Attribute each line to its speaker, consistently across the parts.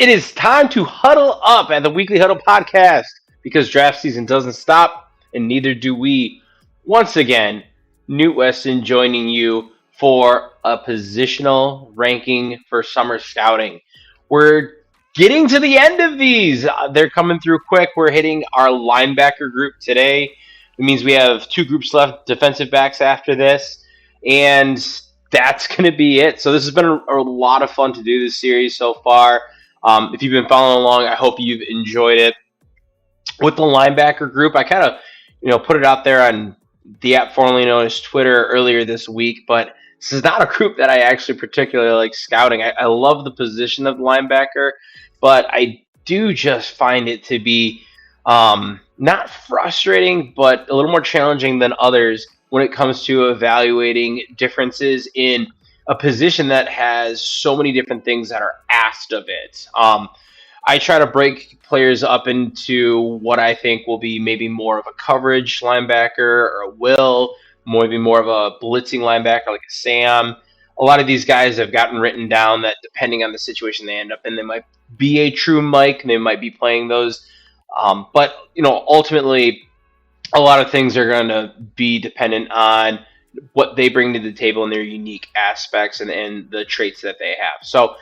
Speaker 1: It is time to huddle up at the Weekly Huddle podcast because draft season doesn't stop, and neither do we. Once again, Newt Westen joining you for a positional ranking for summer scouting. We're getting to the end of these. They're coming through quick. We're hitting our linebacker group today. It means we have two groups left, defensive backs after this, and that's going to be it. So this has been a lot of fun to do this series so far. If you've been following along, I hope you've enjoyed it. With the linebacker group, I kind of, put it out there on the app formerly known as Twitter earlier this week, but this is not a group that I actually particularly like scouting. I love the position of the linebacker, but I do just find it to be not frustrating, but a little more challenging than others when it comes to evaluating differences in a position that has so many different things that are asked of it. I try to break players up into what I think will be maybe more of a coverage linebacker or a will, maybe more of a blitzing linebacker like a Sam. A lot of these guys have gotten written down that depending on the situation they end up in, they might be a true Mike, they might be playing those. But ultimately, a lot of things are going to be dependent on what they bring to the table and their unique aspects and the traits that they have. So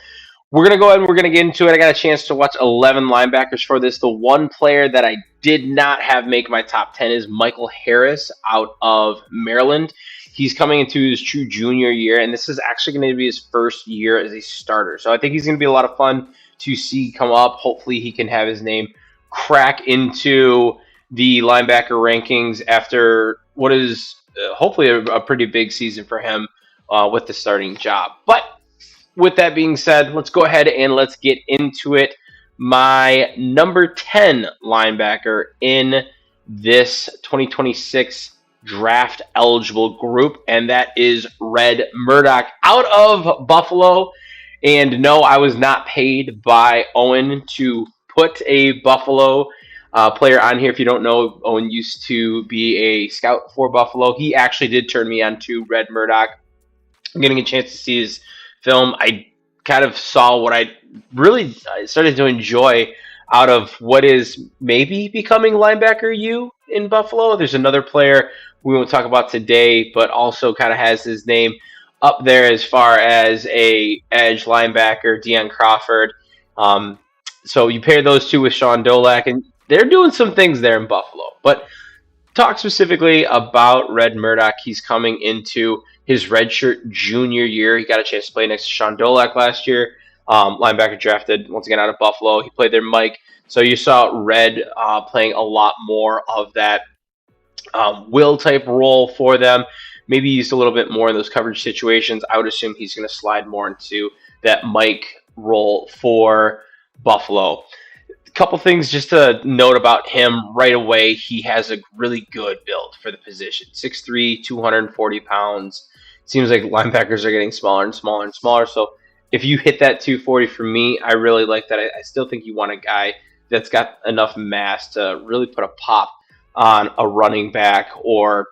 Speaker 1: we're going to go ahead and we're going to get into it. I got a chance to watch 11 linebackers for this. The one player that I did not have make my top 10 is Michael Harris out of Maryland. He's coming into his true junior year, and this is actually going to be his first year as a starter. So I think he's going to be a lot of fun to see come up. Hopefully he can have his name crack into the linebacker rankings after what is hopefully a pretty big season for him with the starting job. But with that being said, let's go ahead and let's get into it. My number 10 linebacker in this 2026 draft eligible group, and that is Red Murdoch out of Buffalo. And no, I was not paid by Owen to put a Buffalo player on here. If you don't know, Owen used to be a scout for Buffalo. He actually did turn me on to Red Murdoch. I'm getting a chance to see his film. I kind of saw what I really started to enjoy out of what is maybe becoming linebacker U in Buffalo. There's another player we won't talk about today, but also kind of has his name up there as far as a edge linebacker, Deion Crawford. So you pair those two with Sean Dolak, and they're doing some things there in Buffalo. But talk specifically about Red Murdoch. He's coming into his redshirt junior year. He got a chance to play next to Sean Dolak last year. Linebacker drafted, once again, out of Buffalo. He played there, Mike. So you saw Red playing a lot more of that will-type role for them. Maybe used a little bit more in those coverage situations. I would assume he's going to slide more into that Mike role for Buffalo. A couple things just to note about him right away. He has a really good build for the position. 6'3", 240 pounds. Seems like linebackers are getting smaller and smaller and smaller. So if you hit that 240 for me, I really like that. I still think you want a guy that's got enough mass to really put a pop on a running back or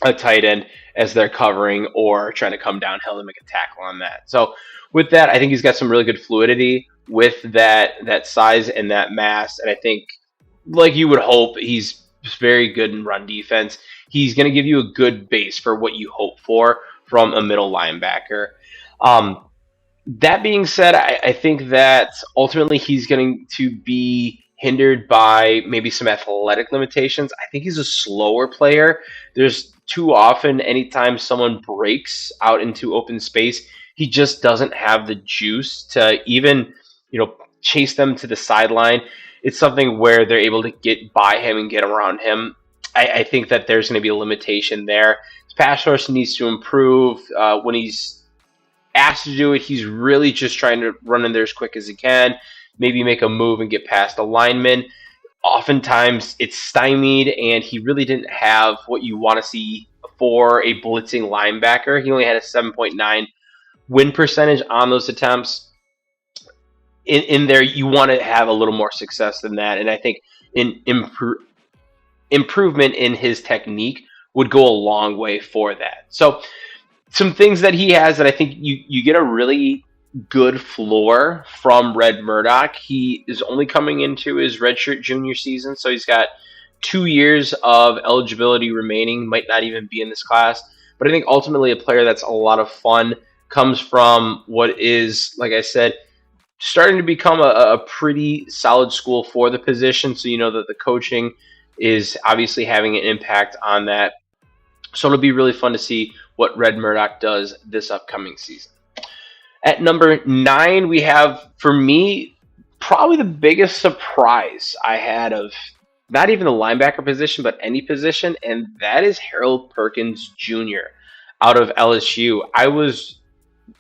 Speaker 1: a tight end as they're covering or trying to come downhill and make a tackle on that. So with that, I think he's got some really good fluidity with that size and that mass. And I think, like you would hope, he's very good in run defense. He's going to give you a good base for what you hope for from a middle linebacker. That being said, I think that ultimately he's going to be hindered by maybe some athletic limitations. I think he's a slower player. There's too often, anytime someone breaks out into open space, he just doesn't have the juice to even, chase them to the sideline. It's something where they're able to get by him and get around him. I think that there's going to be a limitation there. His pass rush needs to improve. When he's asked to do it, he's really just trying to run in there as quick as he can, maybe make a move and get past the lineman. Oftentimes it's stymied, and he really didn't have what you want to see for a blitzing linebacker. He only had a 7.9 win percentage on those attempts. In there, you want to have a little more success than that, and I think improvement in his technique would go a long way for that. So some things that he has that I think you get a really good floor from Red Murdoch. He is only coming into his redshirt junior season, so he's got 2 years of eligibility remaining, might not even be in this class. But I think ultimately a player that's a lot of fun, comes from what is, like I said, starting to become a pretty solid school for the position. So you know that the coaching is obviously having an impact on that. So it'll be really fun to see what Red Murdoch does this upcoming season. At number 9, we have, for me, probably the biggest surprise I had of not even the linebacker position, but any position, and that is Harold Perkins Jr. out of LSU. I was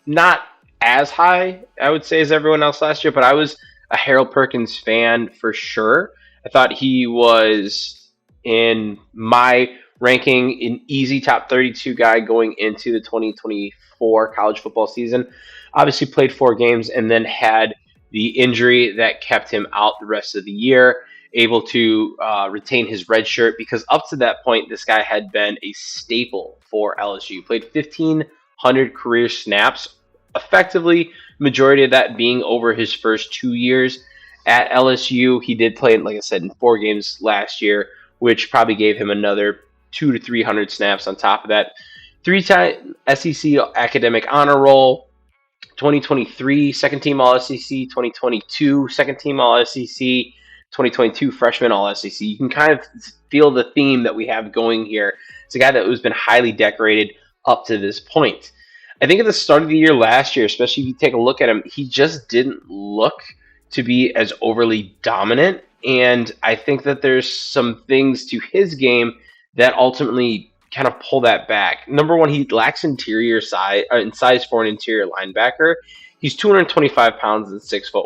Speaker 1: not as high, I would say, as everyone else last year, but I was a Harold Perkins fan for sure. I thought he was, in my ranking, an easy top 32 guy going into the 2024 college football season. Obviously played 4 games and then had the injury that kept him out the rest of the year, able to retain his red shirt, because up to that point, this guy had been a staple for LSU. Played 1,500 career snaps, effectively majority of that being over his first 2 years at LSU. He did play, like I said, in 4 games last year, which probably gave him another 200 to 300 snaps on top of that. 3-time SEC academic honor roll. 2023 second team All SEC, 2022 second team All SEC, 2022 freshman All SEC. You can kind of feel the theme that we have going here. It's a guy that has been highly decorated up to this point. I think at the start of the year last year, especially if you take a look at him, he just didn't look to be as overly dominant. And I think that there's some things to his game that ultimately kind of pull that back. Number one, he lacks interior size, in size for an interior linebacker. He's 225 pounds and 6'1".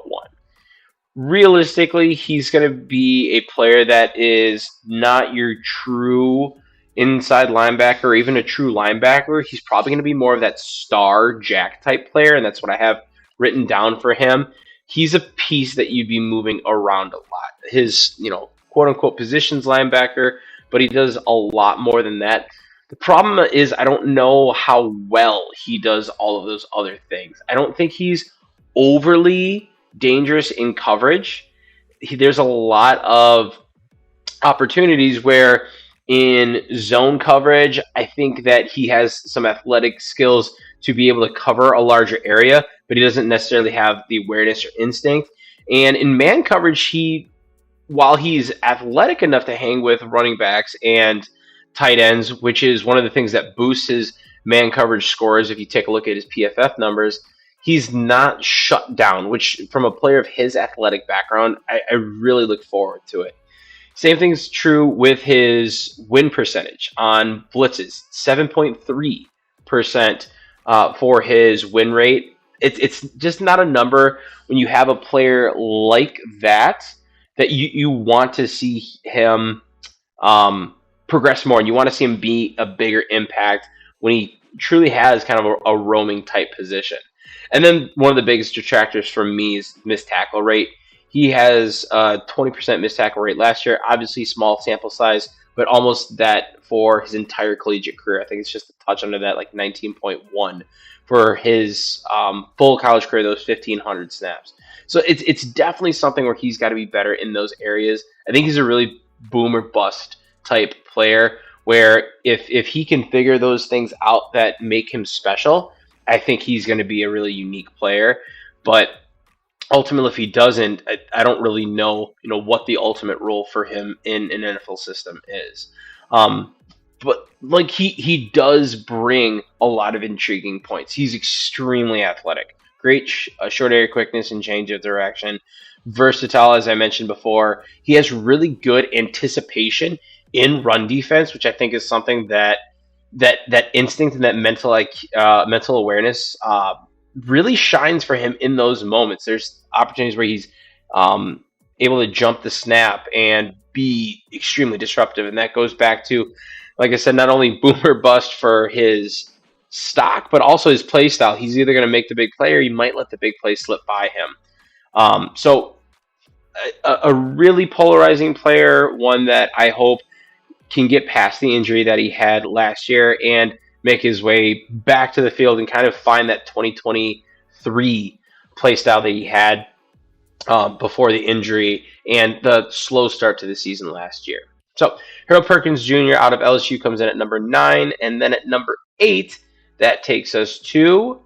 Speaker 1: Realistically, he's going to be a player that is not your true inside linebacker or even a true linebacker. He's probably going to be more of that star jack type player, and that's what I have written down for him. He's a piece that you'd be moving around a lot. His, quote unquote positions linebacker, but he does a lot more than that. The problem is I don't know how well he does all of those other things. I don't think he's overly dangerous in coverage. There's a lot of opportunities where in zone coverage, I think that he has some athletic skills to be able to cover a larger area, but he doesn't necessarily have the awareness or instinct. And in man coverage, while he's athletic enough to hang with running backs and tight ends, which is one of the things that boosts his man coverage scores, if you take a look at his PFF numbers, he's not shut down, which from a player of his athletic background, I really look forward to it. Same thing's true with his win percentage on blitzes, 7.3% for his win rate. It's just not a number when you have a player like that you want to see him progress more, and you want to see him be a bigger impact when he truly has kind of a roaming type position. And then one of the biggest detractors from me is missed tackle rate. He has a 20% missed tackle rate last year. Obviously, small sample size, but almost that for his entire collegiate career. I think it's just a touch under that, like 19.1 for his full college career, those 1,500 snaps. So it's definitely something where he's got to be better in those areas. I think he's a really boom or bust type player where if he can figure those things out that make him special, I think he's going to be a really unique player. But ultimately, if he doesn't, I don't really know, what the ultimate role for him in an NFL system is. But like he does bring a lot of intriguing points. He's extremely athletic, great short area quickness and change of direction, versatile, as I mentioned before. He has really good anticipation in run defense, which I think is something that instinct and that mental awareness really shines for him in those moments. There's opportunities where he's able to jump the snap and be extremely disruptive, and that goes back to, like I said, not only boomer bust for his stock, but also his play style. He's either going to make the big play or he might let the big play slip by him. So a really polarizing player, one that I hope can get past the injury that he had last year and make his way back to the field and kind of find that 2023 play style that he had before the injury and the slow start to the season last year. So Harold Perkins Jr. out of LSU comes in at number 9, and then at number 8, that takes us to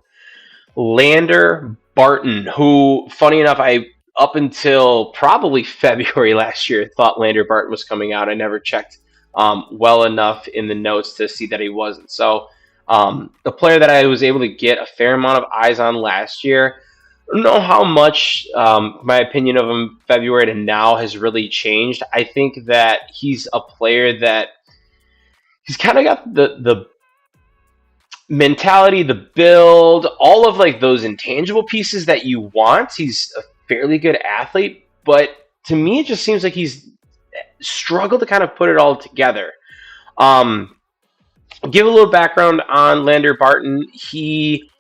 Speaker 1: Lander Barton, who, funny enough, I up until probably February last year thought Lander Barton was coming out. I never checked well enough in the notes to see that he wasn't. So the player that I was able to get a fair amount of eyes on last year. I don't know how much my opinion of him February to now has really changed. I think that he's a player that he's kind of got the mentality, the build, all of like those intangible pieces that you want. He's a fairly good athlete, but to me, it just seems like he's struggled to kind of put it all together. Give a little background on Lander Barton. He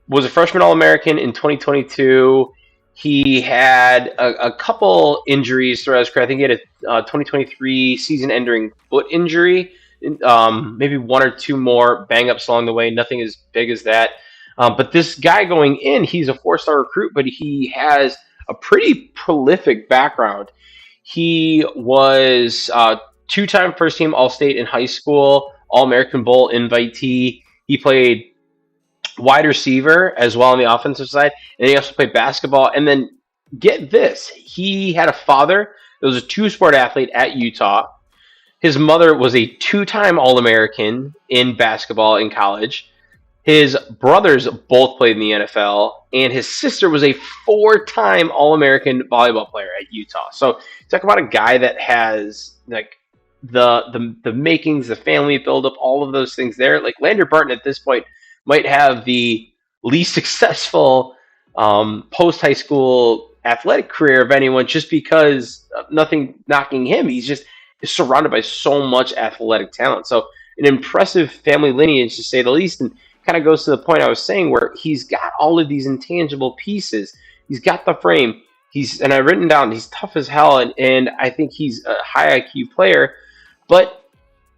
Speaker 1: was a freshman All-American in 2022. He had a couple injuries throughout his career. I think he had a 2023 season-ending foot injury. Maybe one or two more bang-ups along the way. Nothing as big as that. But this guy going in, he's a four-star recruit, but he has a pretty prolific background. He was two-time first-team All-State in high school, All-American Bowl invitee. He played wide receiver as well on the offensive side, and he also played basketball. And then get this, he had a father that was a two-sport athlete at Utah. His mother was a two-time All-American in basketball in college. His brothers both played in the NFL, and his sister was a four-time All-American volleyball player at Utah. So talk about a guy that has like the makings, the family buildup, all of those things there. Like Lander Barton at this point might have the least successful post-high school athletic career of anyone, just because nothing knocking him. He's just surrounded by so much athletic talent. So an impressive family lineage, to say the least, and kind of goes to the point I was saying where he's got all of these intangible pieces. He's got the frame. And I've written down, he's tough as hell, and I think he's a high IQ player, but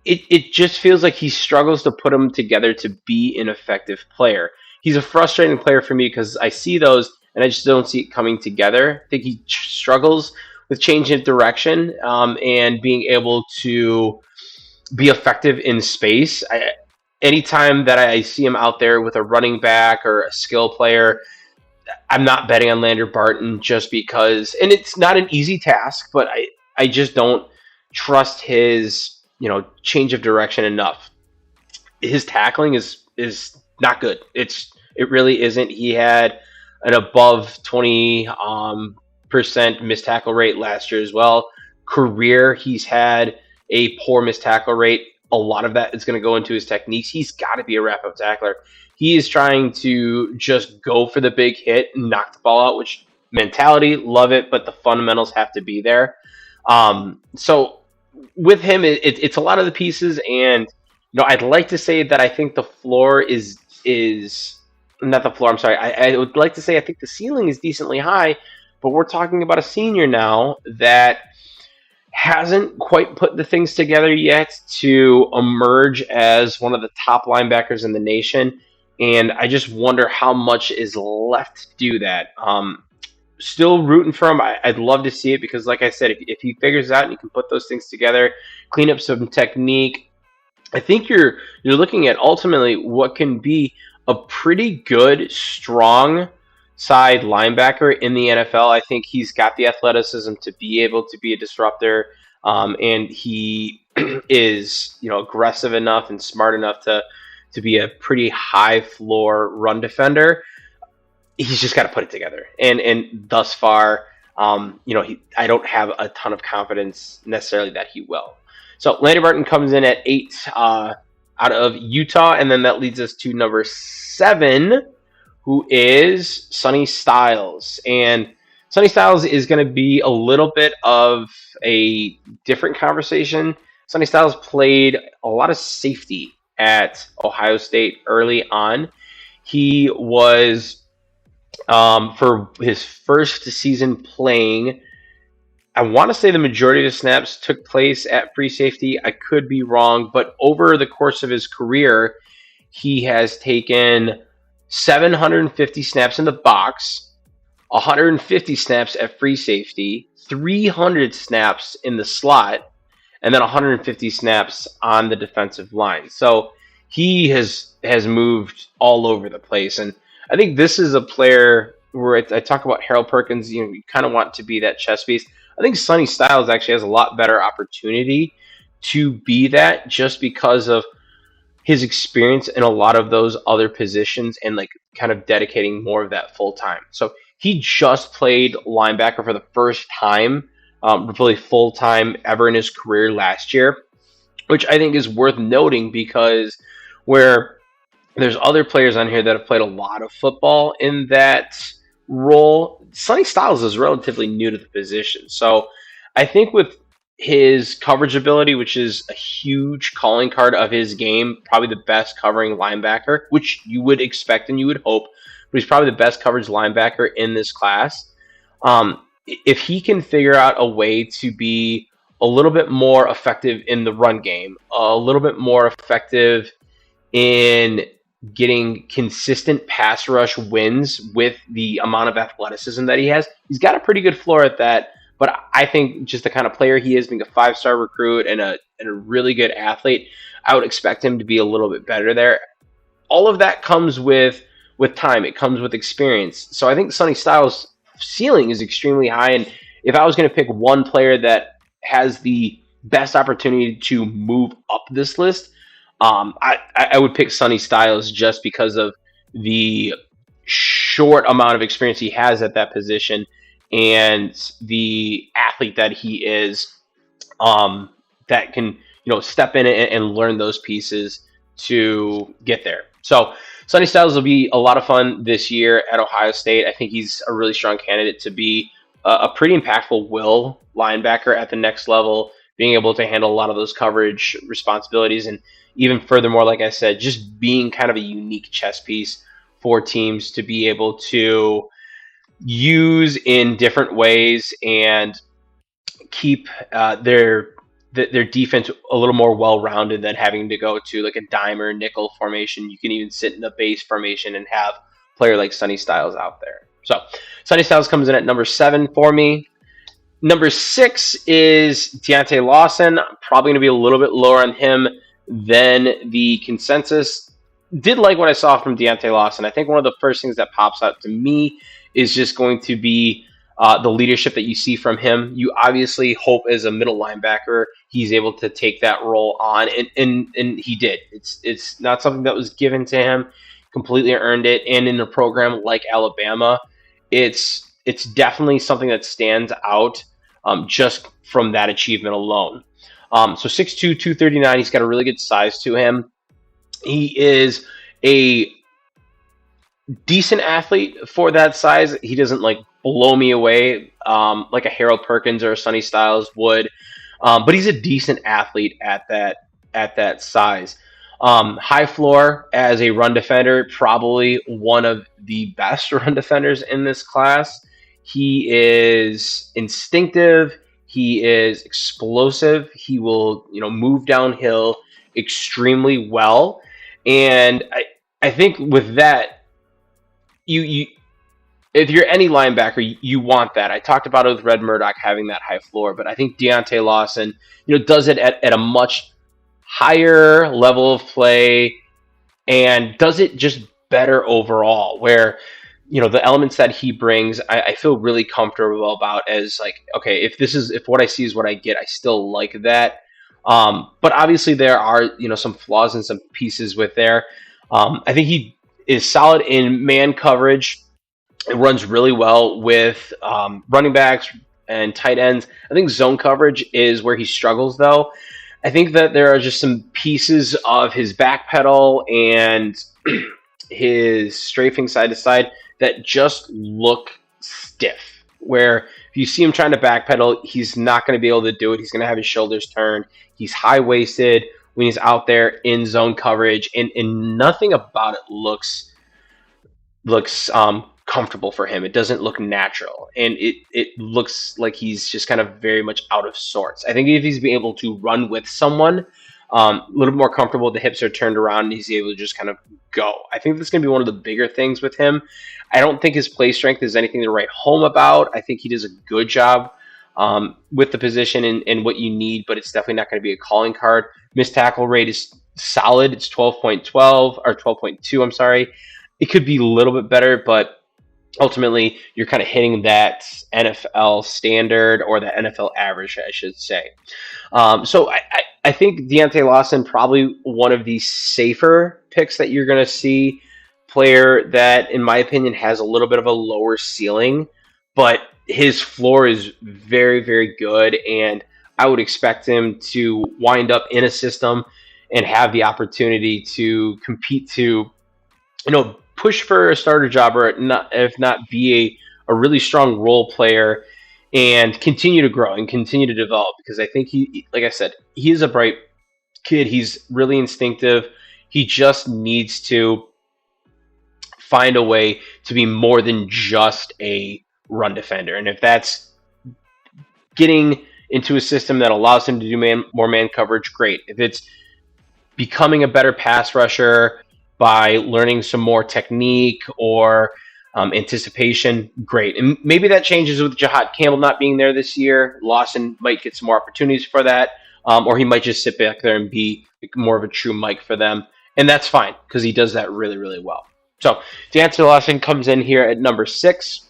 Speaker 1: it just feels like he struggles to put them together to be an effective player. He's a frustrating player for me because I see those and I just don't see it coming together. I think he struggles with changing of direction and being able to be effective in space. Anytime that I see him out there with a running back or a skill player, I'm not betting on Lander Barton just because, and it's not an easy task, but I just don't trust his change of direction enough. His tackling is not good. It really isn't. He had an above 20% missed tackle rate last year as well. Career, he's had a poor missed tackle rate. A lot of that is going to go into his techniques. He's got to be a wrap-up tackler. He is trying to just go for the big hit and knock the ball out, which mentality, love it, but the fundamentals have to be there. So with him, it's a lot of the pieces, and I'd like to say that I think the floor is not the floor. I'm sorry. I would like to say I think the ceiling is decently high, but we're talking about a senior now that hasn't quite put the things together yet to emerge as one of the top linebackers in the nation, and I just wonder how much is left to do that. Still rooting for him. I'd love to see it because, like I said, if he figures it out and he can put those things together, clean up some technique, I think you're looking at ultimately what can be a pretty good, strong side linebacker in the NFL. I think he's got the athleticism to be able to be a disruptor, and he is aggressive enough and smart enough to be a pretty high floor run defender. He's just got to put it together. And thus far, I don't have a ton of confidence necessarily that he will. So Lander Barton comes in at 8 out of Utah, and then that leads us to number 7, who is Sonny Styles. And Sonny Styles is going to be a little bit of a different conversation. Sonny Styles played a lot of safety at Ohio State early on. He was for his first season playing, I want to say the majority of the snaps took place at free safety. I could be wrong, but over the course of his career, he has taken 750 snaps in the box, 150 snaps at free safety, 300 snaps in the slot, and then 150 snaps on the defensive line. So he has moved all over the place, and I think this is a player where I talk about Harold Perkins. You kind of want to be that chess piece. I think Sonny Styles actually has a lot better opportunity to be that, just because of his experience in a lot of those other positions and like kind of dedicating more of that full time. So he just played linebacker for the first time, really full time ever in his career last year, which I think is worth noting because where there's other players on here that have played a lot of football in that role, Sonny Styles is relatively new to the position. So I think with his coverage ability, which is a huge calling card of his game, probably the best covering linebacker, which you would expect and you would hope, but he's probably the best coverage linebacker in this class. If he can figure out a way to be a little bit more effective in the run game, a little bit more effective in getting consistent pass rush wins with the amount of athleticism that he has, he's got a pretty good floor at that. But I think just the kind of player he is, being a 5-star recruit and a really good athlete, I would expect him to be a little bit better there. All of that comes with time. It comes with experience. So I think Sonny Styles' ceiling is extremely high. And if I was going to pick one player that has the best opportunity to move up this list, I would pick Sonny Styles just because of the short amount of experience he has at that position and the athlete that he is, that can step in and learn those pieces to get there. So Sonny Styles will be a lot of fun this year at Ohio State. I think he's a really strong candidate to be a pretty impactful will linebacker at the next level, being able to handle a lot of those coverage responsibilities, and even furthermore, like I said, just being kind of a unique chess piece for teams to be able to use in different ways and keep their defense a little more well-rounded than having to go to like a dime or nickel formation. You can even sit in a base formation and have a player like Sonny Styles out there. So Sonny Styles comes in at number 7 for me. Number 6 is Deontay Lawson. Probably going to be a little bit lower on him than the consensus. Did like what I saw from Deontay Lawson. I think one of the first things that pops out to me is just going to be the leadership that you see from him. You obviously hope as a middle linebacker he's able to take that role on, and he did. It's not something that was given to him. Completely earned it. And in a program like Alabama, it's definitely something that stands out just from that achievement alone. So 6'2", 239, he's got a really good size to him. He is a decent athlete for that size. He doesn't like blow me away like a Harold Perkins or a Sonny Styles would, but he's a decent athlete at that size. High floor as a run defender, probably one of the best run defenders in this class. He is instinctive. He is explosive. He will, move downhill extremely well. And I think with that, you if you're any linebacker, you want that. I talked about it with Red Murdoch having that high floor, but I think Deontay Lawson, does it at a much higher level of play and does it just better overall, where the elements that he brings, I feel really comfortable about as like, okay, if what I see is what I get, I still like that. But obviously there are, some flaws and some pieces with there. I think he is solid in man coverage. It runs really well with running backs and tight ends. I think zone coverage is where he struggles, though. I think that there are just some pieces of his back pedal and his strafing side to side that just look stiff, where if you see him trying to backpedal, he's not going to be able to do it. He's going to have his shoulders turned. He's high-waisted when he's out there in zone coverage, and nothing about it looks comfortable for him. It doesn't look natural, and it looks like he's just kind of very much out of sorts. I think if he's being able to run with someone, A little more comfortable. The hips are turned around, and he's able to just kind of go. I think this is going to be one of the bigger things with him. I don't think his play strength is anything to write home about. I think he does a good job with the position and what you need, but it's definitely not going to be a calling card. Missed tackle rate is solid. It's 12.12 or 12.2. I'm sorry. It could be a little bit better, but ultimately you're kind of hitting that NFL standard or the NFL average, I should say. So I think Deontay Lawson probably one of the safer picks that you're going to see. Player that, in my opinion, has a little bit of a lower ceiling, but his floor is very, very good, and I would expect him to wind up in a system and have the opportunity to compete to, push for a starter job or not, if not be a really strong role player and continue to grow and continue to develop. Because I think he, like I said, he is a bright kid. He's really instinctive. He just needs to find a way to be more than just a run defender. And if that's getting into a system that allows him to do more man coverage, great. If it's becoming a better pass rusher by learning some more technique or anticipation, great. And maybe that changes with Jahad Campbell not being there this year. Lawson might get some more opportunities for that, or he might just sit back there and be more of a true Mike for them. And that's fine because he does that really, really well. So Deontay Lawson comes in here at number 6,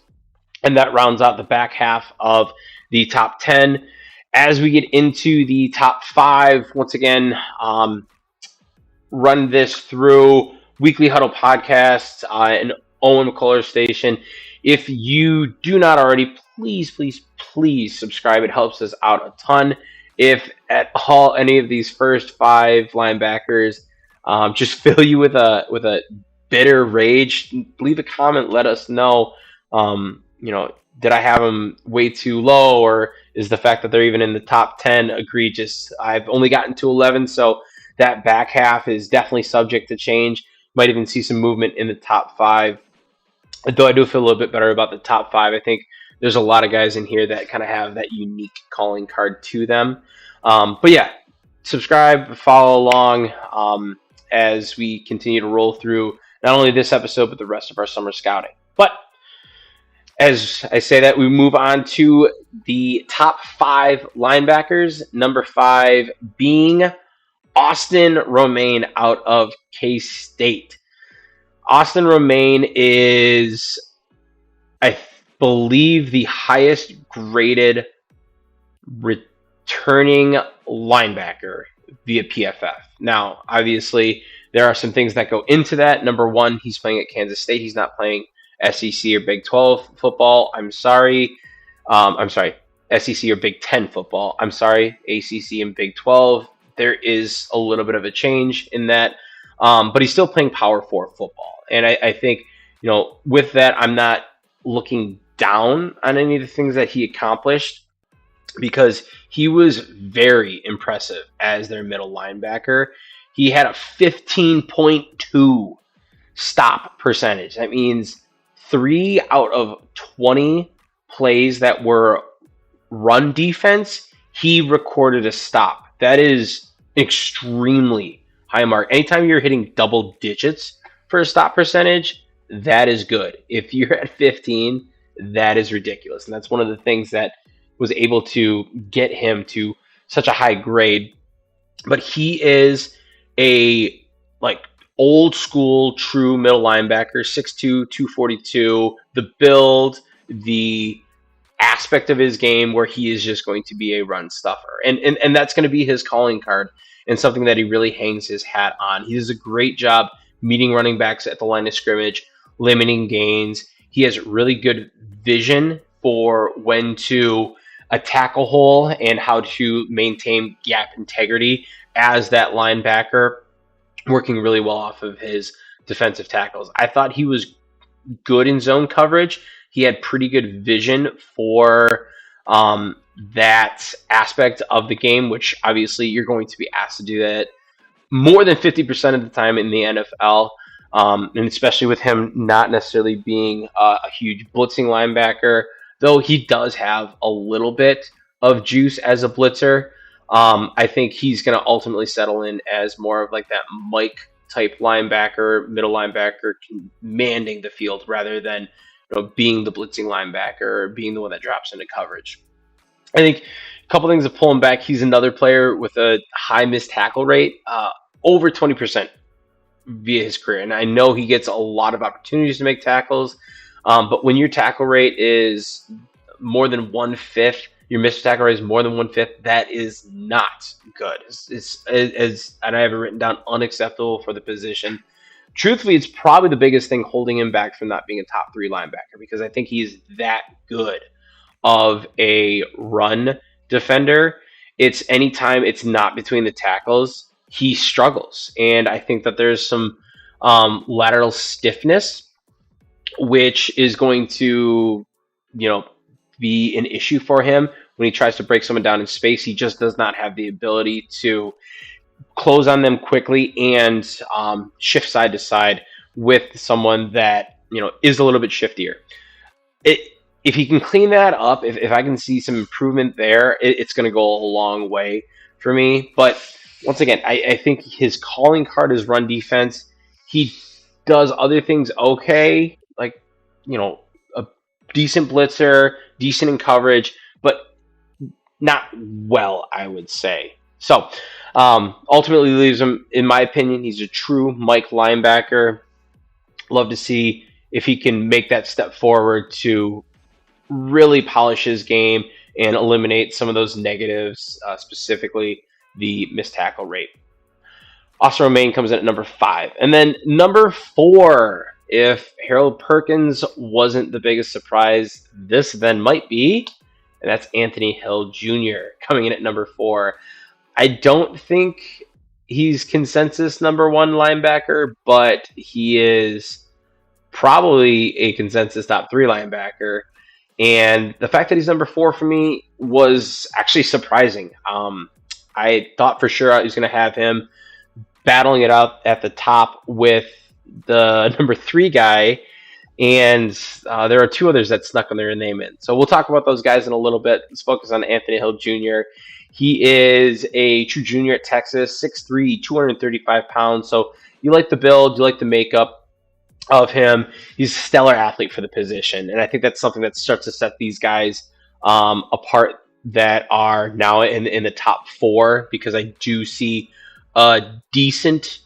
Speaker 1: and that rounds out the back half of the top 10. As we get into the top 5, once again, run this through Weekly Huddle Podcast and Owen McCullough Station. If you do not already, please, please, please subscribe. It helps us out a ton. If at all any of these first 5 linebackers just fill you with a bitter rage, leave a comment. Let us know. Did I have them way too low, or is the fact that they're even in the top 10 egregious? I've only gotten to 11, so that back half is definitely subject to change. Might even see some movement in the top 5. Though I do feel a little bit better about the top 5. I think there's a lot of guys in here that kind of have that unique calling card to them. But yeah, subscribe, follow along as we continue to roll through not only this episode, but the rest of our summer scouting. But as I say that, we move on to the top 5 linebackers. Number 5 being Austin Romaine out of K-State. Austin Romaine is, I believe, the highest graded returning linebacker via PFF. Now, obviously, there are some things that go into that. Number 1, he's playing at Kansas State. He's not playing SEC or Big 12 football. I'm sorry, SEC or Big 10 football. I'm sorry, ACC and Big 12. There is a little bit of a change in that, but he's still playing Power 4 football. And I think, with that, I'm not looking down on any of the things that he accomplished, because he was very impressive as their middle linebacker. He had a 15.2 stop percentage. That means 3 out of 20 plays that were run defense, he recorded a stop. That is extremely high mark. Anytime you're hitting double digits for a stop percentage, that is good. If you're at 15, that is ridiculous. And that's one of the things that was able to get him to such a high grade. But he is a old school true middle linebacker, 6'2", 242. The build, the aspect of his game where he is just going to be a run stuffer. And that's going to be his calling card and something that he really hangs his hat on. He does a great job meeting running backs at the line of scrimmage, limiting gains. He has really good vision for when to attack a hole and how to maintain gap integrity as that linebacker, working really well off of his defensive tackles. I thought he was good in zone coverage. He had pretty good vision for that aspect of the game, which obviously you're going to be asked to do that more than 50% of the time in the NFL, and especially with him not necessarily being a huge blitzing linebacker, though he does have a little bit of juice as a blitzer. I think he's going to ultimately settle in as more of like that Mike type linebacker, middle linebacker, commanding the field rather than being the blitzing linebacker or being the one that drops into coverage. I think a couple things to pull him back. He's another player with a high missed tackle rate, over 20% via his career. And I know he gets a lot of opportunities to make tackles, but when your tackle rate is more than 1/5, your missed tackle rate is more than 1/5, that is not good. And I have it written down, unacceptable for the position. Truthfully, it's probably the biggest thing holding him back from not being a top 3 linebacker because I think he's that good of a run defender. It's anytime it's not between the tackles, he struggles. And I think that there's some lateral stiffness, which is going to, be an issue for him when he tries to break someone down in space. He just does not have the ability to close on them quickly and shift side to side with someone that is a little bit shiftier. If he can clean that up, if I can see some improvement there, it's going to go a long way for me. But once again, I think his calling card is run defense. He does other things okay, like a decent blitzer, decent in coverage, but not well, I would say. So ultimately leaves him, in my opinion, he's a true Mike linebacker. Love to see if he can make that step forward to really polish his game and eliminate some of those negatives, specifically the missed tackle rate. Austin Romaine comes in at number 5. And then number 4, if Harold Perkins wasn't the biggest surprise, this then might be, and that's Anthony Hill Jr. coming in at number 4. I don't think he's consensus number 1 linebacker, but he is probably a consensus top 3 linebacker. And the fact that he's number 4 for me was actually surprising. I thought for sure I was going to have him battling it out at the top with the number 3 guy. And there are 2 others that snuck their name in. So we'll talk about those guys in a little bit. Let's focus on Anthony Hill Jr. He is a true junior at Texas, 6'3", 235 pounds. So you like the build, you like the makeup of him. He's a stellar athlete for the position. And I think that's something that starts to set these guys apart that are now in the top 4, because I do see a decent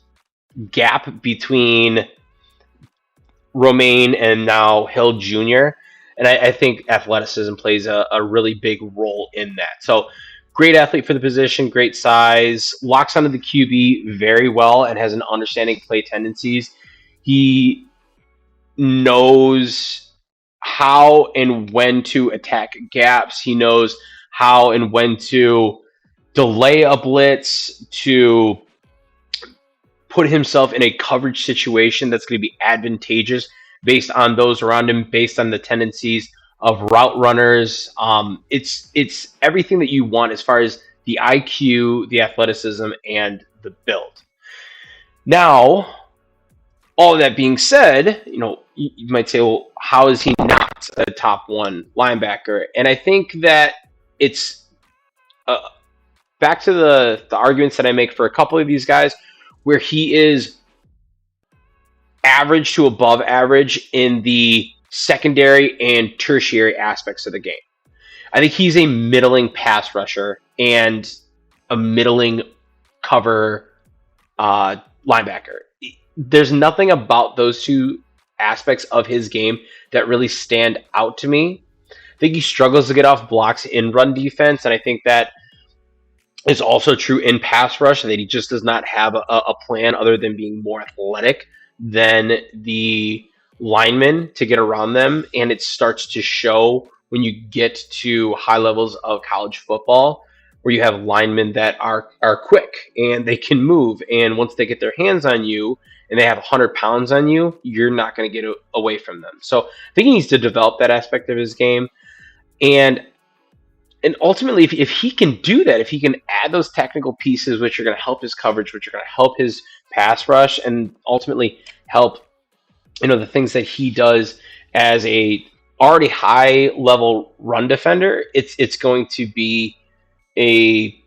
Speaker 1: gap between Romaine and now Hill Jr. And I think athleticism plays a really big role in that. So great athlete for the position, great size, locks onto the QB very well and has an understanding of play tendencies. He knows how and when to attack gaps. He knows how and when to delay a blitz, to put himself in a coverage situation that's going to be advantageous based on those around him, based on the tendencies of route runners. It's everything that you want as far as the IQ, the athleticism, and the build. Now, all of that being said, you might say, well, how is he not a top 1 linebacker? And I think that it's back to the arguments that I make for a couple of these guys, where he is average to above average in the secondary and tertiary aspects of the game. I think he's a middling pass rusher and a middling cover linebacker. There's nothing about those 2 aspects of his game that really stand out to me. I think he struggles to get off blocks in run defense, and I think that is also true in pass rush, that he just does not have a plan other than being more athletic than the linemen to get around them. And it starts to show when you get to high levels of college football, where you have linemen that are quick and they can move. And once they get their hands on you and they have 100 pounds on you, you're not going to get away from them. So I think he needs to develop that aspect of his game. And ultimately, if he can do that, if he can add those technical pieces, which are going to help his coverage, which are going to help his pass rush, and ultimately help, the things that he does as a already high level run defender, it's going to be a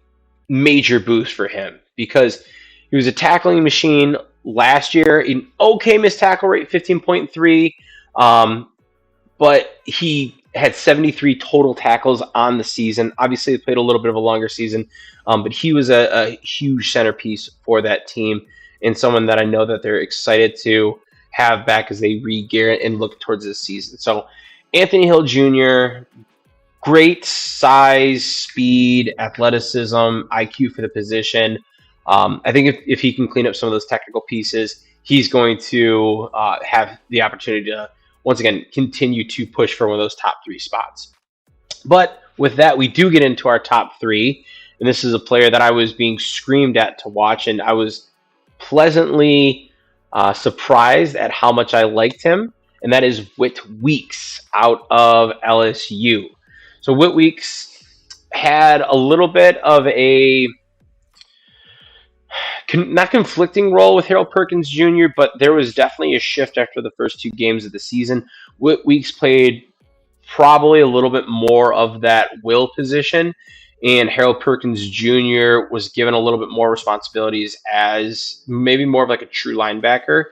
Speaker 1: major boost for him because he was a tackling machine last year. An okay missed tackle rate, 15.3, but he had 73 total tackles on the season. Obviously, he played a little bit of a longer season, but he was a huge centerpiece for that team and someone that I know that they're excited to have back as they re-gear and look towards this season. So Anthony Hill Jr., great size, speed, athleticism, IQ for the position. I think if he can clean up some of those technical pieces, he's going to have the opportunity to, once again, continue to push for one of those top three spots. But with that, we do get into our top three. And this is a player that I was being screamed at to watch, and I was pleasantly surprised at how much I liked him, and that is Whit Weeks out of LSU. So Whit Weeks had a little bit of a not conflicting role with Harold Perkins Jr., but there was definitely a shift after the first two games of the season. Whit Weeks played probably a little bit more of that will position, and Harold Perkins Jr. was given a little bit more responsibilities as maybe more of like a true linebacker.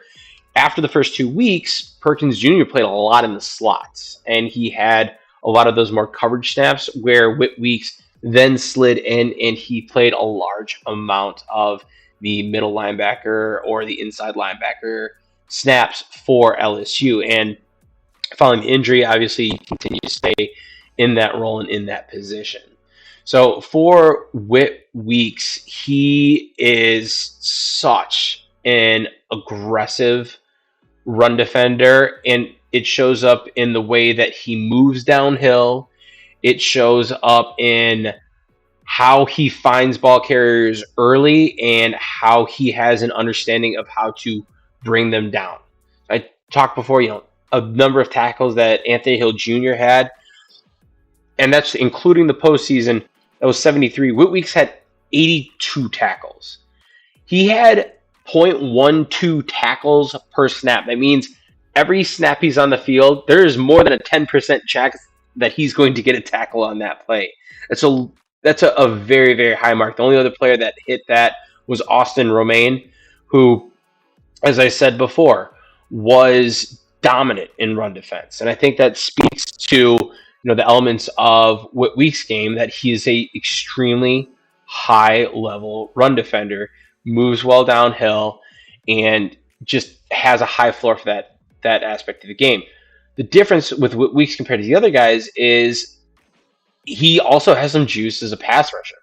Speaker 1: After the first 2 weeks, Perkins Jr. played a lot in the slots, and he had a lot of those more coverage snaps where Whit Weeks then slid in and he played a large amount of the middle linebacker or the inside linebacker snaps for LSU. And following the injury, obviously, he continued to stay in that role and in that position. So for Whit Weeks, he is such an aggressive run defender, and it shows up in the way that he moves downhill. It shows up in how he finds ball carriers early and how he has an understanding of how to bring them down. I talked before, a number of tackles that Anthony Hill Jr. had, and that's including the postseason. That was 73. Whit Weeks had 82 tackles. He had 0.12 tackles per snap. That means every snap he's on the field, there is more than a 10% chance that he's going to get a tackle on that play. That's a very, very high mark. The only other player that hit that was Austin Romaine, who, as I said before, was dominant in run defense. And I think that speaks to the elements of Whit Weeks' game, that he is a extremely high-level run defender, moves well downhill, and just has a high floor for that aspect of the game. The difference with Whit Weeks compared to the other guys is he also has some juice as a pass rusher.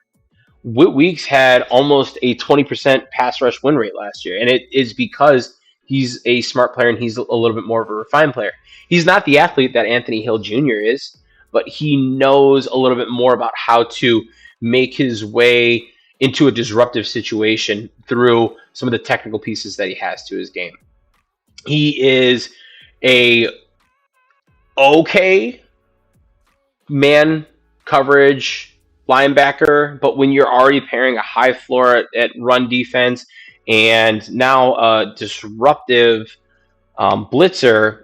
Speaker 1: Whit Weeks had almost a 20% pass rush win rate last year, and it is because he's a smart player and he's a little bit more of a refined player. He's not the athlete that Anthony Hill Jr. is, but he knows a little bit more about how to make his way into a disruptive situation through some of the technical pieces that he has to his game. He is a okay man coverage linebacker, but when you're already pairing a high floor at run defense and now a disruptive blitzer,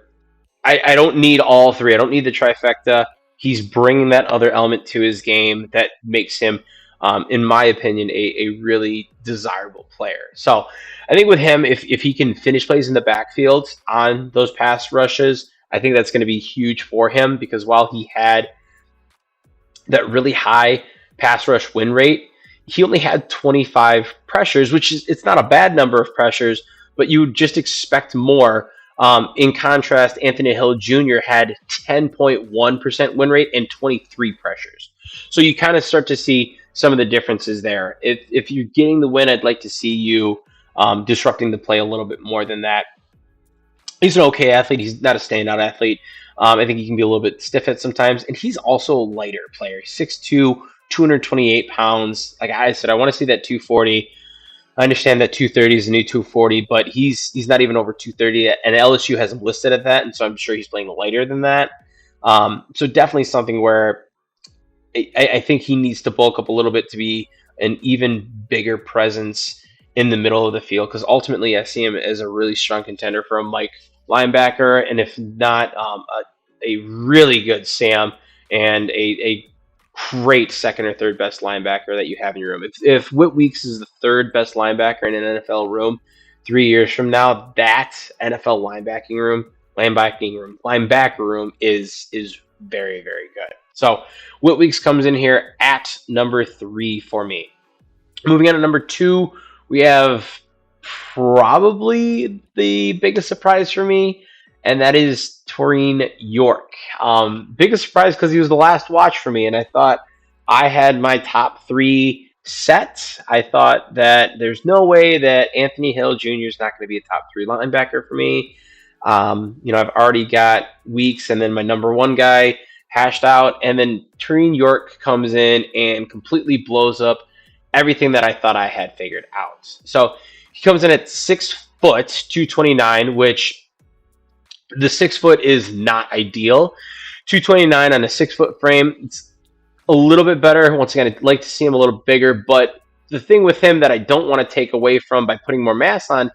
Speaker 1: I don't need all three. I don't need the trifecta. He's bringing that other element to his game that makes him, in my opinion, a really desirable player. So I think with him, if he can finish plays in the backfield on those pass rushes, I think that's going to be huge for him, because while he had that really high pass rush win rate, he only had 25 pressures, which is, it's not a bad number of pressures, but you would just expect more. In contrast, Anthony Hill Jr. had 10.1% win rate and 23 pressures. So you kind of start to see some of the differences there. If you're getting the win, I'd like to see you disrupting the play a little bit more than that. He's an okay athlete. He's not a standout athlete. I think he can be a little bit stiff at sometimes, and he's also a lighter player. 6'2", 228 pounds. Like I said, I want to see that 240. I understand that 230 is the new 240, but he's not even over 230, and LSU has him listed at that, and so I'm sure he's playing lighter than that. So definitely something where I think he needs to bulk up a little bit to be an even bigger presence in the middle of the field, because ultimately I see him as a really strong contender for a Mike linebacker, and if not, a really good Sam and a great second or third best linebacker that you have in your room. If Whit Weeks is the third best linebacker in an NFL room 3 years from now, that NFL linebacker room is very, very good. So Whit Weeks comes in here at number 3 for me. Moving on to number 2, we have probably the biggest surprise for me, and that is Taurine York. Biggest surprise because he was the last watch for me, and I thought I had my top 3 set. I thought that there's no way that Anthony Hill Jr. is not going to be a top 3 linebacker for me. I've already got Weeks and then my number 1 guy hashed out, and then Taurine York comes in and completely blows up everything that I thought I had figured out. So he comes in at 6 foot, 229, which the 6 foot is not ideal. 229 on a 6 foot frame, it's a little bit better. Once again, I'd like to see him a little bigger, but the thing with him that I don't want to take away from by putting more mass on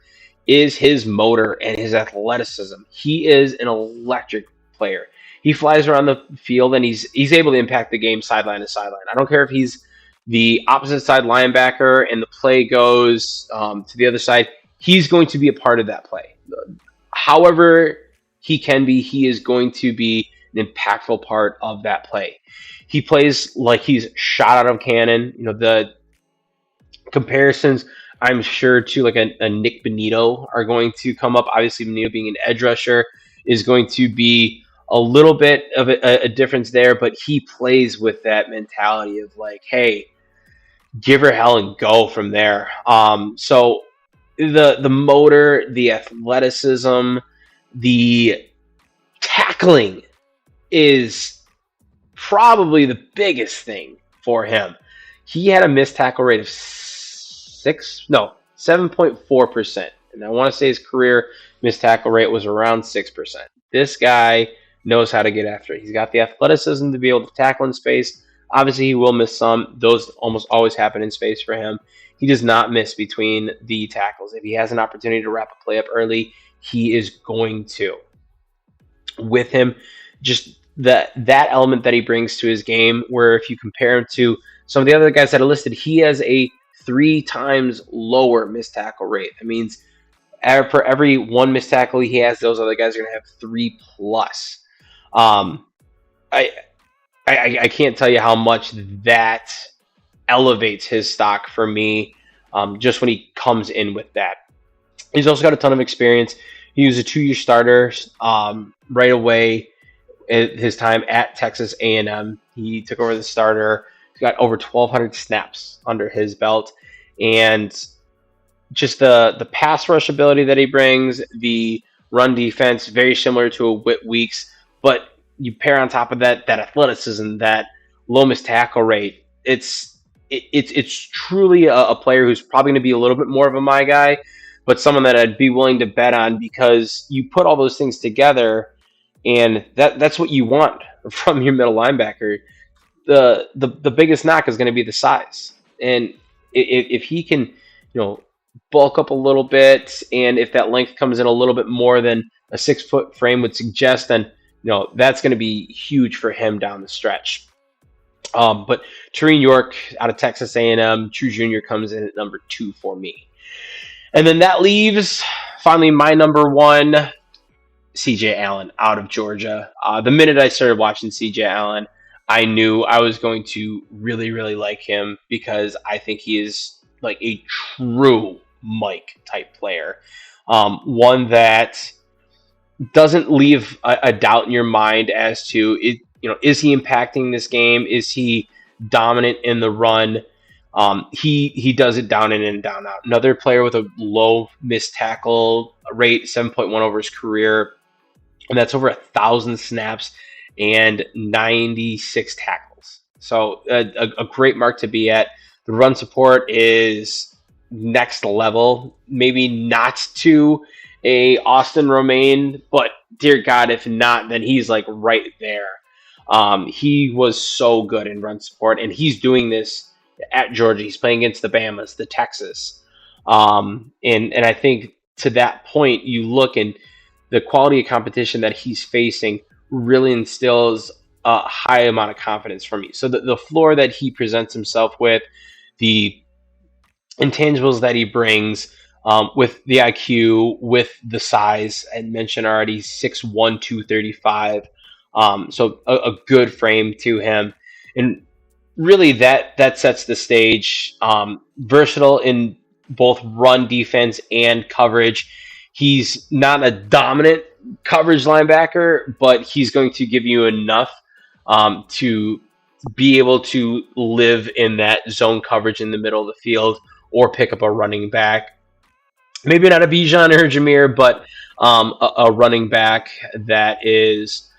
Speaker 1: is his motor and his athleticism. He is an electric player. He flies around the field and he's able to impact the game sideline to sideline. I don't care if he's the opposite side linebacker and the play goes to the other side, he's going to be a part of that play. However he can be, he is going to be an impactful part of that play. He plays like he's shot out of cannon. The comparisons, I'm sure, to like a Nick Benito are going to come up. Obviously, Benito being an edge rusher is going to be a little bit of a difference there, but he plays with that mentality of like, hey, give her hell and go from there. So the motor, the athleticism, the tackling is probably the biggest thing for him. He had a missed tackle rate of 7.4%. And I want to say his career missed tackle rate was around 6%. This guy knows how to get after it. He's got the athleticism to be able to tackle in space. Obviously, he will miss some. Those almost always happen in space for him. He does not miss between the tackles. If he has an opportunity to wrap a play up early, he is going to. With him, just that element that he brings to his game, where if you compare him to some of the other guys that are listed, he has a 3 times lower missed tackle rate. That means for every 1 missed tackle he has, those other guys are going to have 3 plus. I can't tell you how much that elevates his stock for me, just when he comes in with that. He's also got a ton of experience. He was a 2-year starter right away at his time at Texas A&M. He took over the starter. He's got over 1,200 snaps under his belt. And just the pass rush ability that he brings, the run defense, very similar to a Whit Weeks, but you pair on top of that athleticism, that low missed tackle rate. It's truly a player who's probably going to be a little bit more of a my guy, but someone that I'd be willing to bet on, because you put all those things together, and that's what you want from your middle linebacker. The biggest knock is going to be the size, and if he can, bulk up a little bit, and if that length comes in a little bit more than a 6 foot frame would suggest, then that's going to be huge for him down the stretch. But Taurine York out of Texas A&M, True Junior, comes in at number 2 for me. And then that leaves, finally, my number 1, C.J. Allen out of Georgia. The minute I started watching C.J. Allen, I knew I was going to really, really like him, because I think he is like a true Mike type player. One that doesn't leave a doubt in your mind as to it. Is he impacting this game? Is he dominant in the run? He does it down in and down out. Another player with a low missed tackle rate, 7.1 over his career, and that's over 1,000 snaps and 96 tackles. So a great mark to be at. The run support is next level. Maybe not to a Austin Romaine, but dear God, if not, then he's like right there. He was so good in run support, and he's doing this at Georgia. He's playing against the Bamas, the Texas. And I think to that point, you look, and the quality of competition that he's facing really instills a high amount of confidence for me. So the floor that he presents himself with, the intangibles that he brings, with the IQ, with the size, I mentioned already, 6'1", 235. So a good frame to him. And really that sets the stage. Versatile in both run defense and coverage. He's not a dominant coverage linebacker, but he's going to give you enough to be able to live in that zone coverage in the middle of the field or pick up a running back. Maybe not a Bijan or a Jameer, but a running back that is,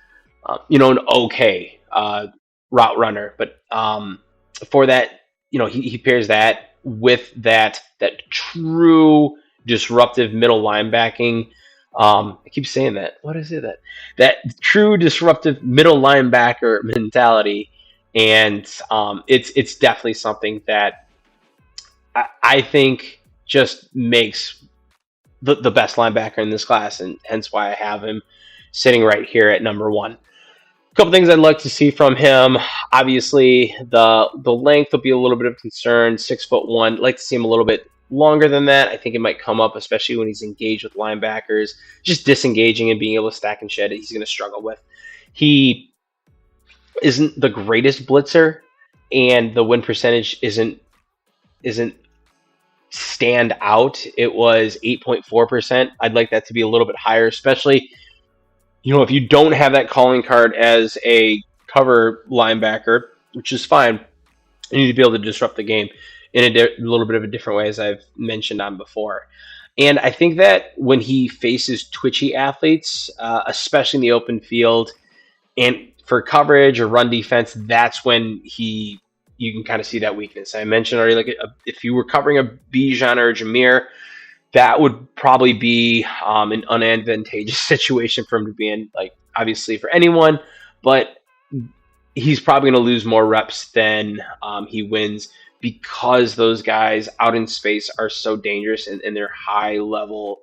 Speaker 1: an okay route runner. But for that, he pairs that with that true disruptive middle linebacking. I keep saying that. What is it? That true disruptive middle linebacker mentality, and it's definitely something that I think just makes the best linebacker in this class, and hence why I have him sitting right here at number one. A couple things I'd like to see from him. Obviously, the length will be a little bit of concern. 6'1". I'd like to see him a little bit longer than that. I think it might come up, especially when he's engaged with linebackers. Just disengaging and being able to stack and shed, he's going to struggle with. He isn't the greatest blitzer, and the win percentage isn't stand out. It was 8.4%. I'd like that to be a little bit higher, especially if you don't have that calling card as a cover linebacker, which is fine. You need to be able to disrupt the game in a little bit of a different way, as I've mentioned on before. And I think that when he faces twitchy athletes, especially in the open field, and for coverage or run defense, that's when you can kind of see that weakness. I mentioned already, if you were covering a Bijan or a Jameer, that would probably be an unadvantageous situation for him to be in, obviously for anyone, but he's probably going to lose more reps than he wins, because those guys out in space are so dangerous, and they're high-level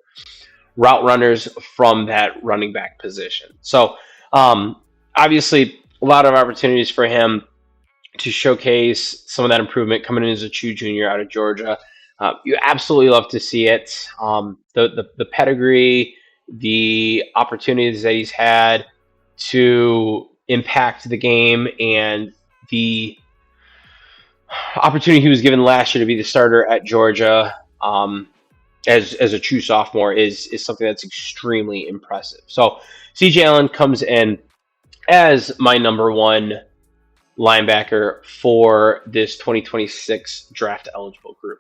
Speaker 1: route runners from that running back position. So obviously a lot of opportunities for him to showcase some of that improvement coming in as a true junior out of Georgia. You absolutely love to see it. The pedigree, the opportunities that he's had to impact the game, and the opportunity he was given last year to be the starter at Georgia as a true sophomore is something that's extremely impressive. So CJ Allen comes in as my number one linebacker for this 2026 draft eligible group.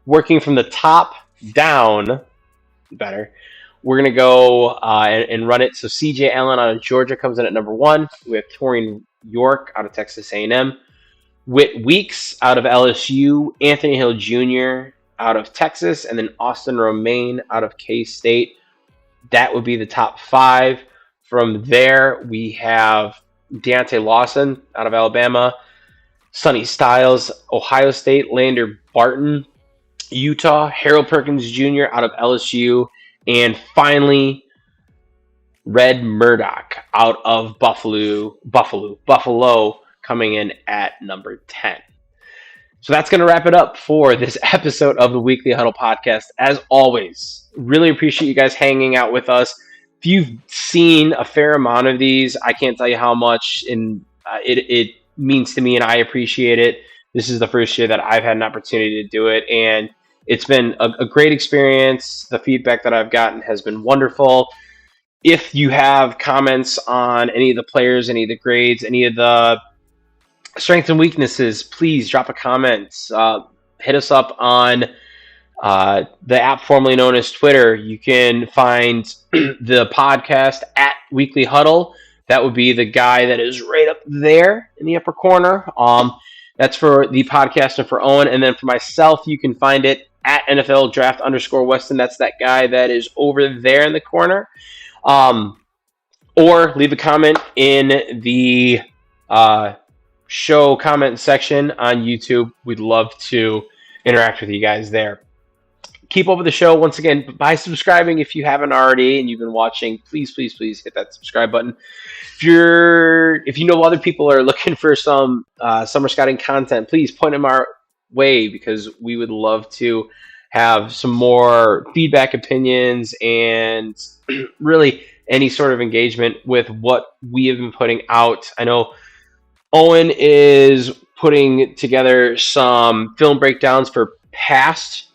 Speaker 1: Working from the top down, we're going to go and run it. So CJ Allen out of Georgia comes in at number one. We have Torian York out of Texas A&M. Whit Weeks out of LSU. Anthony Hill Jr. out of Texas. And then Austin Romaine out of K-State. That would be the top five. From there, we have Deontay Lawson out of Alabama. Sonny Styles, Ohio State. Lander Barton, Utah. Harold Perkins Jr. out of LSU. And finally, Red Murdoch out of Buffalo, coming in at number 10. So that's going to wrap it up for this episode of the Weekly Huddle podcast. As always, really appreciate you guys hanging out with us. If you've seen a fair amount of these, I can't tell you how much it means to me, and I appreciate it. This is the first year that I've had an opportunity to do it, and it's been a great experience. The feedback that I've gotten has been wonderful. If you have comments on any of the players, any of the grades, any of the strengths and weaknesses, please drop a comment. Hit us up on the app formerly known as Twitter. You can find the podcast at Weekly Huddle. That would be the guy that is right up there in the upper corner. That's for the podcast and for Owen. And then for myself, you can find it at NFL Draft _Weston. That's that guy that is over there in the corner. Or leave a comment in the show comment section on YouTube. We'd love to interact with you guys there. keep up with the show. Once again, by subscribing if you haven't already and you've been watching, please hit that subscribe button. If you know other people are looking for some summer scouting content, please point them our way, because we would love to have some more feedback, opinions, and really any sort of engagement with what we have been putting out. I know Owen is putting together some film breakdowns for past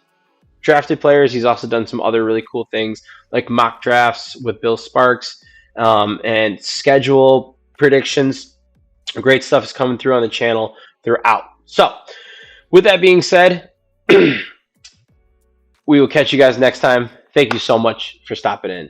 Speaker 1: drafted players. He's also done some other really cool things like mock drafts with Bill Sparks, and schedule predictions. Great stuff is coming through on the channel throughout. So with that being said, we will catch you guys next time. Thank you so much for stopping in.